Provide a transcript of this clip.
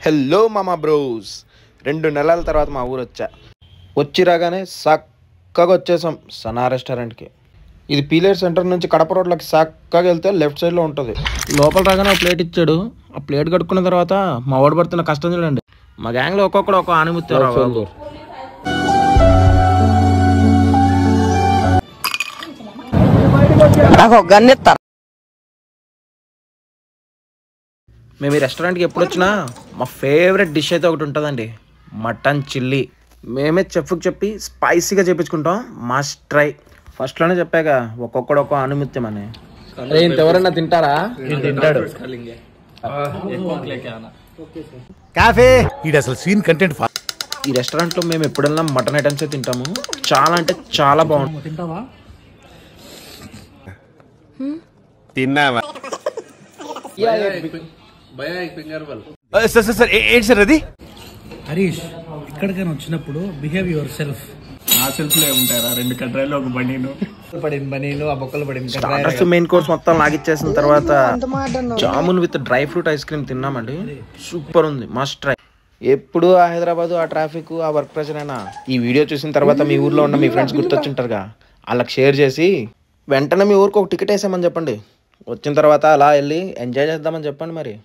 Hello మామా bros, 2 నెలల తర్వాత మా ఊరు వచ్చి రాగానే చక్కగా వచ్చేసాం సనా రెస్టారెంట్కి. ఇది పీలేర్ సెంటర్ నుంచి కడప రోడ్లకి చక్కగా వెళ్తే లెఫ్ట్ సైడ్లో ఉంటుంది. లోపల రాగానే ఒక ప్లేట్ ఇచ్చాడు. ఆ ప్లేట్ కట్టుకున్న తర్వాత మా వాడు పడుతున్న కష్టం చూడండి. మా గ్యాంగ్లో ఒక్కొక్కడు ఒక ఆనిముత్తారు. మేము ఈ రెస్టారెంట్కి ఎప్పుడు వచ్చినా మా ఫేవరెట్ డిష్ అయితే ఒకటి ఉంటుందండి, మటన్ చిల్లీ. మేమే చెఫ్కి చెప్పి స్పైసీగా చేపించుకుంటాం. Must try. ఫస్ట్లోనే చెప్పాక ఒక్కొక్కడు ఒక్కో ఆనుమిత్యం అని. ఇంకెవరన్నా తింటారా? తింటాడు. ఈ రెస్టారెంట్లో మేము ఎప్పుడన్నా మటన్ ఐటమ్స్ తింటాము. చాలా అంటే చాలా బాగుంటుంది. తిన్నావా? హరీష్, ఇక్కడికైనా వచ్చినప్పుడు బిహేవ్ యువర్ సెల్ఫ్. ఆ సెల్ఫ్ లో ఉంటారా? 2 కట్రాయిలు, ఒక బనీను బనీలు, ఆ బొక్కలు పడింది. స్టార్టర్స్ మెయిన్ కోర్స్ మొత్తం లాగిచ్చేసిన తర్వాత jamun with dry fruit ice cream తిన్నామండి. సూపర్ ఉంది, మస్ట్ ట్రై. ఎప్పుడు ఆ హైదరాబాద్, ఆ ట్రాఫిక్, ఆ వర్క్ ప్రెషర్ అయినా ఈ వీడియో చూసిన తర్వాత మీ ఊర్లో ఉన్న మీ ఫ్రెండ్స్ గుర్తొచ్చింటారుగా, వాళ్ళకి షేర్ చేసి వెంటనే మీ ఊరికి ఒక టికెట్ వేసామని చెప్పండి. వచ్చిన తర్వాత అలా వెళ్ళి ఎంజాయ్ చేద్దామని చెప్పండి మరి.